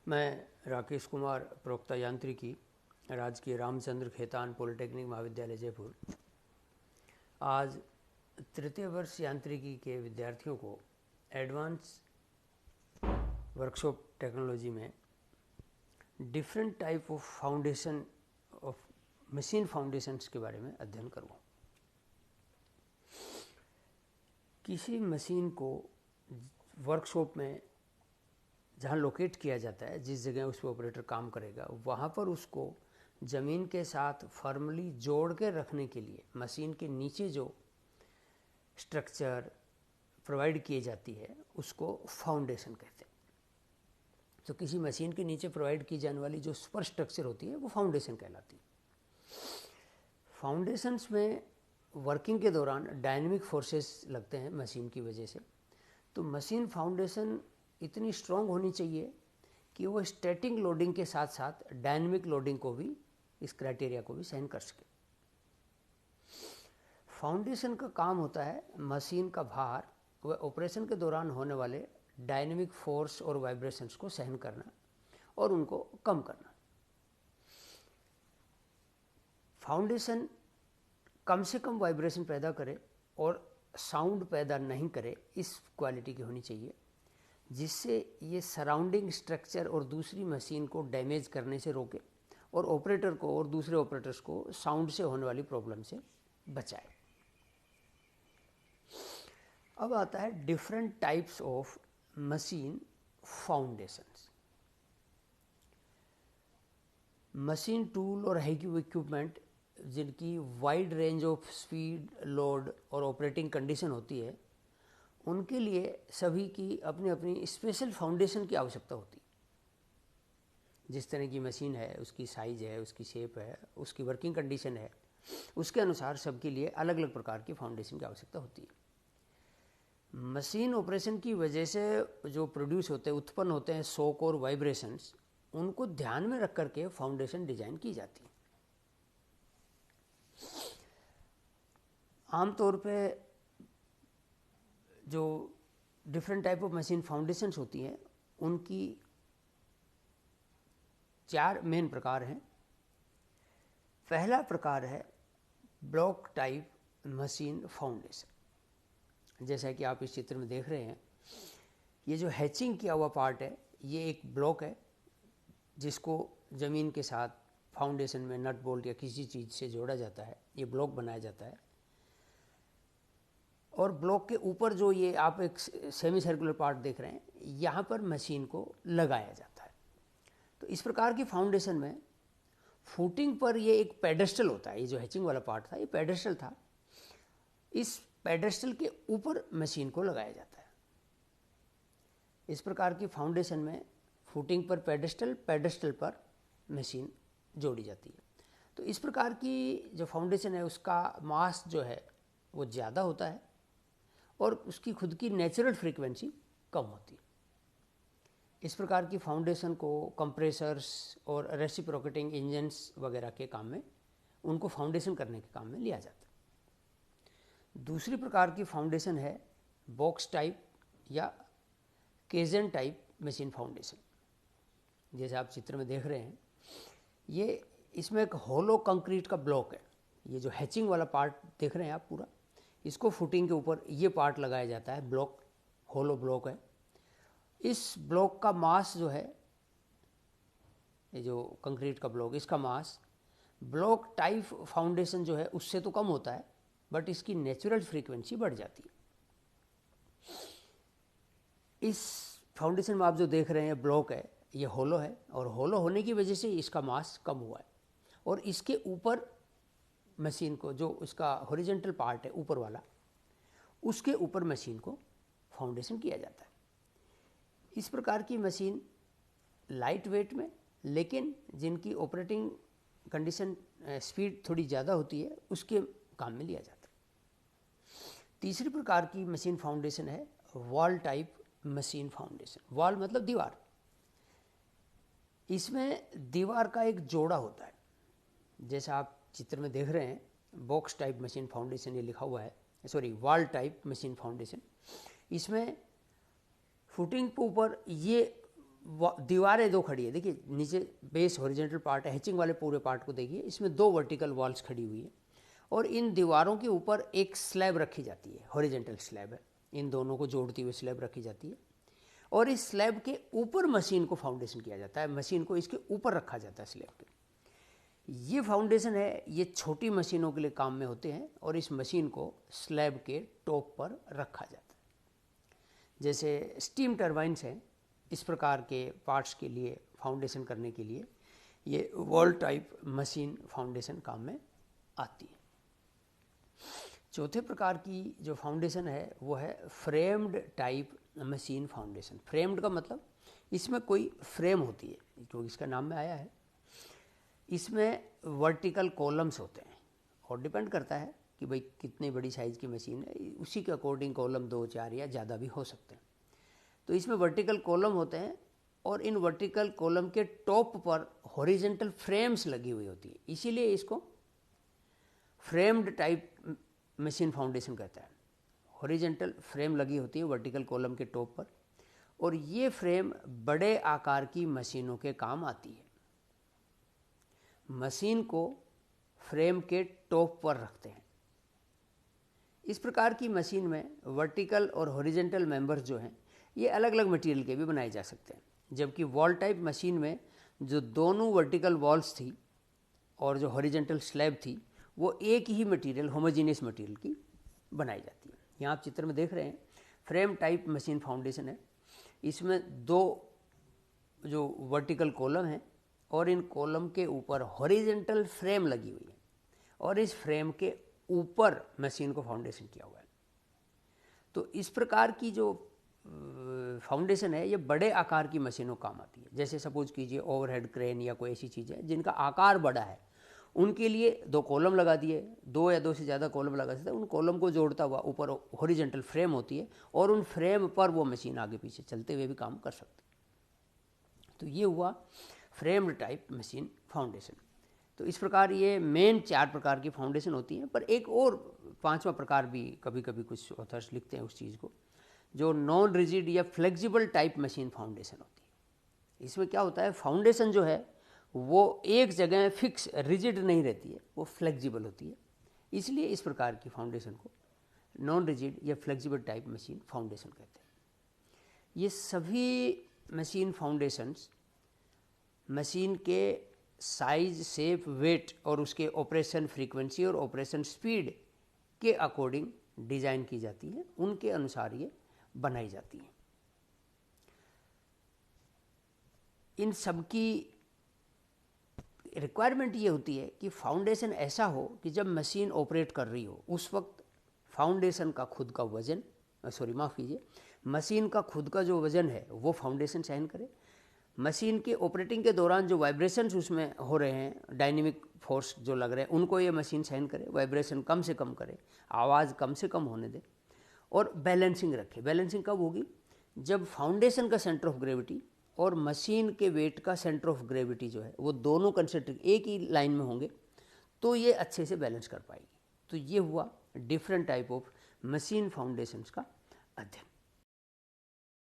मैं राकेश कुमार, प्रवक्ता यांत्रिकी, राजकीय रामचंद्र खेतान पॉलिटेक्निक महाविद्यालय जयपुर। आज तृतीय वर्ष यांत्रिकी के विद्यार्थियों को एडवांस वर्कशॉप टेक्नोलॉजी में different type of foundation of machine foundations के बारे में अध्ययन करूँगा। किसी मशीन को वर्कशॉप में जहाँ लोकेट किया जाता है, जिस जगह उस पर ऑपरेटर काम करेगा, वहाँ पर उसको ज़मीन के साथ फर्मली जोड़ के रखने के लिए मशीन के नीचे जो स्ट्रक्चर प्रोवाइड किए जाती है उसको फाउंडेशन कहते हैं। तो किसी मशीन के नीचे प्रोवाइड की जाने वाली जो सुपर स्ट्रक्चर होती है वो फाउंडेशन कहलाती है। फाउंडेशंस में वर्किंग के दौरान डायनेमिक फोर्सेस लगते हैं मशीन की वजह से। तो मशीन फाउंडेशन इतनी स्ट्रॉन्ग होनी चाहिए कि वो स्टैटिक लोडिंग के साथ साथ डायनेमिक लोडिंग को भी, इस क्राइटेरिया को भी सहन कर सके। फाउंडेशन का काम होता है मशीन का भार व ऑपरेशन के दौरान होने वाले डायनेमिक फोर्स और वाइब्रेशंस को सहन करना और उनको कम करना। फाउंडेशन कम से कम वाइब्रेशन पैदा करे और साउंड पैदा नहीं करे, इस क्वालिटी की होनी चाहिए, जिससे ये सराउंडिंग स्ट्रक्चर और दूसरी मशीन को डैमेज करने से रोके और ऑपरेटर को और दूसरे ऑपरेटर्स को साउंड से होने वाली प्रॉब्लम से बचाए। अब आता है different types of machine foundations. Machine tool और हैवी इक्विपमेंट जिनकी wide range of speed, load और ऑपरेटिंग कंडीशन होती है, उनके लिए सभी की अपनी अपनी स्पेशल फाउंडेशन की आवश्यकता होती है। जिस तरह की मशीन है, उसकी साइज है, उसकी शेप है, उसकी वर्किंग कंडीशन है, उसके अनुसार सबके लिए अलग अलग प्रकार की फाउंडेशन की आवश्यकता होती है। मशीन ऑपरेशन की वजह से जो प्रोड्यूस होते हैं, उत्पन्न होते हैं शॉक और वाइब्रेशंस, उनको ध्यान में रख करके फाउंडेशन डिजाइन की जाती है। आमतौर पे जो different type of machine foundations होती हैं, उनकी 4 मेन प्रकार हैं। पहला प्रकार है ब्लॉक टाइप मशीन फाउंडेशन। जैसा कि आप इस चित्र में देख रहे हैं, ये जो हैचिंग किया हुआ पार्ट है, ये एक ब्लॉक है जिसको ज़मीन के साथ फाउंडेशन में नट बोल्ट या किसी चीज़ से जोड़ा जाता है। ये ब्लॉक बनाया जाता है और ब्लॉक के ऊपर जो ये आप एक सेमी सर्कुलर पार्ट देख रहे हैं, यहाँ पर मशीन को लगाया जाता है। तो इस प्रकार की फाउंडेशन में फुटिंग पर ये एक पेडेस्टल होता है। ये जो हैचिंग वाला पार्ट था, ये पेडेस्टल था। इस पेडेस्टल के ऊपर मशीन को लगाया जाता है। इस प्रकार की फाउंडेशन में फुटिंग पर पेडेस्टल, पेडेस्टल पर मशीन जोड़ी जाती है। तो इस प्रकार की जो फाउंडेशन है, उसका मास जो है वो ज़्यादा होता है और उसकी खुद की नेचुरल फ्रीक्वेंसी कम होती है। इस प्रकार की फाउंडेशन को कंप्रेसर्स और रेसिप्रोकेटिंग इंजन्स वगैरह के काम में, उनको फाउंडेशन करने के काम में लिया जाता है। दूसरी प्रकार की फाउंडेशन है बॉक्स टाइप या केजन टाइप मशीन फाउंडेशन। जैसे आप चित्र में देख रहे हैं, ये इसमें एक होलो कंक्रीट का ब्लॉक है। ये जो हैचिंग वाला पार्ट देख रहे हैं आप पूरा, इसको फुटिंग के ऊपर ये पार्ट लगाया जाता है। ब्लॉक होलो ब्लॉक है। इस ब्लॉक का मास जो है, ये जो कंक्रीट का ब्लॉक, इसका मास ब्लॉक टाइप फाउंडेशन जो है उससे तो कम होता है, बट इसकी नेचुरल फ्रीक्वेंसी बढ़ जाती है। इस फाउंडेशन में आप जो देख रहे हैं ब्लॉक है, ये होलो है और होलो होने की वजह से इसका मास कम हुआ है और इसके ऊपर मशीन को, जो इसका हॉरिजॉन्टल पार्ट है ऊपर वाला, उसके ऊपर मशीन को फाउंडेशन किया जाता है। इस प्रकार की मशीन लाइट वेट में, लेकिन जिनकी ऑपरेटिंग कंडीशन स्पीड थोड़ी ज़्यादा होती है, उसके काम में लिया जाता है। तीसरी प्रकार की मशीन फाउंडेशन है wall type machine foundation. Wall मतलब दीवार। इसमें दीवार का एक जोड़ा होता है। जैसा आप चित्र में देख रहे हैं, बॉक्स टाइप मशीन फाउंडेशन ये लिखा हुआ है, sorry wall type machine foundation. इसमें फुटिंग के ऊपर ये दीवारें दो खड़ी है, देखिए नीचे बेस हॉरिजॉन्टल पार्ट है, हैचिंग वाले पूरे पार्ट को देखिए, इसमें दो वर्टिकल वॉल्स खड़ी हुई है और इन दीवारों के ऊपर एक स्लैब रखी जाती है, हॉरिजॉन्टल स्लैब है, इन दोनों को जोड़ती हुई स्लैब रखी जाती है और इस स्लैब के ऊपर मशीन को फाउंडेशन किया जाता है, मशीन को इसके ऊपर रखा जाता है स्लैब के। ये फाउंडेशन है, ये छोटी मशीनों के लिए काम में होते हैं और इस मशीन को स्लैब के टॉप पर रखा जाता है। जैसे स्टीम टरबाइन्स हैं, इस प्रकार के पार्ट्स के लिए फाउंडेशन करने के लिए ये वॉल टाइप मशीन फाउंडेशन काम में आती है। चौथे प्रकार की जो फाउंडेशन है वो है framed type machine foundation. Framed का मतलब इसमें कोई फ्रेम होती है, जो इसका नाम में आया है। इसमें वर्टिकल कॉलम्स होते हैं और डिपेंड करता है कि भाई कितनी बड़ी साइज़ की मशीन है, उसी के अकॉर्डिंग कॉलम 2, 4 या ज़्यादा भी हो सकते हैं। तो इसमें वर्टिकल कॉलम होते हैं और इन वर्टिकल कॉलम के टॉप पर हॉरिजॉन्टल फ्रेम्स लगी हुई होती है, इसीलिए इसको फ्रेम्ड टाइप मशीन फाउंडेशन कहता है। हॉरिजॉन्टल फ्रेम लगी होती है वर्टिकल कॉलम के टॉप पर और ये फ्रेम बड़े आकार की मशीनों के काम आती है। मशीन को फ्रेम के टॉप पर रखते हैं। इस प्रकार की मशीन में वर्टिकल और हॉरिजॉन्टल मेंबर्स जो हैं ये अलग अलग मटेरियल के भी बनाए जा सकते हैं, जबकि वॉल टाइप मशीन में जो दोनों वर्टिकल वॉल्स थी और जो हॉरिजॉन्टल स्लैब थी वो एक ही मटेरियल, होमोजीनियस मटेरियल की बनाई जाती है। यहाँ आप चित्र में देख रहे हैं फ्रेम टाइप मशीन फाउंडेशन है। इसमें दो जो वर्टिकल कॉलम हैं और इन कॉलम के ऊपर हॉरिजॉन्टल फ्रेम लगी हुई है और इस फ्रेम के ऊपर मशीन को फाउंडेशन किया हुआ है। तो इस प्रकार की जो फाउंडेशन है ये बड़े आकार की मशीनों काम आती है। जैसे सपोज कीजिए ओवरहेड क्रेन या कोई ऐसी चीज़ है जिनका आकार बड़ा है, उनके लिए दो कॉलम लगा दिए, दो या दो से ज़्यादा कॉलम लगा सकते हैं। उन कॉलम को जोड़ता हुआ ऊपर हॉरिजॉन्टल फ्रेम होती है और उन फ्रेम पर वो मशीन आगे पीछे चलते हुए भी काम कर सकती है। तो ये हुआ फ्रेम्ड टाइप मशीन फाउंडेशन। तो इस प्रकार ये मेन 4 प्रकार की फाउंडेशन होती हैं, पर एक और 5वां प्रकार भी कभी कभी कुछ ऑथर्स लिखते हैं उस चीज़ को, जो नॉन रिजिड या फ्लेक्सिबल टाइप मशीन फाउंडेशन होती है। इसमें क्या होता है, फाउंडेशन जो है वो एक जगह फिक्स रिजिड नहीं रहती है, वो फ्लेक्सिबल होती है। इसलिए इस प्रकार की फाउंडेशन को नॉन रिजिड या फ्लेक्सिबल टाइप मशीन फाउंडेशन कहते हैं। ये सभी मशीन फाउंडेशंस मशीन के साइज, शेप, वेट और उसके ऑपरेशन फ्रीक्वेंसी और ऑपरेशन स्पीड के अकॉर्डिंग डिज़ाइन की जाती है, उनके अनुसार ये बनाई जाती है। इन सब की रिक्वायरमेंट ये होती है कि फाउंडेशन ऐसा हो कि जब मशीन ऑपरेट कर रही हो उस वक्त फाउंडेशन का खुद का वज़न, माफ़ कीजिए, मशीन का खुद का जो वज़न है वो फाउंडेशन सहन करे। मशीन के ऑपरेटिंग के दौरान जो वाइब्रेशंस उसमें हो रहे हैं, डायनेमिक फोर्स जो लग रहे हैं, उनको ये मशीन सहन करे, वाइब्रेशन कम से कम करे, आवाज़ कम से कम होने दे और बैलेंसिंग रखे। बैलेंसिंग कब होगी, जब फाउंडेशन का सेंटर ऑफ ग्रेविटी और मशीन के वेट का सेंटर ऑफ ग्रेविटी जो है वो दोनों कंसेंट्रिक एक ही लाइन में होंगे, तो ये अच्छे से बैलेंस कर पाएगी। तो ये हुआ different type of machine foundations का अध्ययन।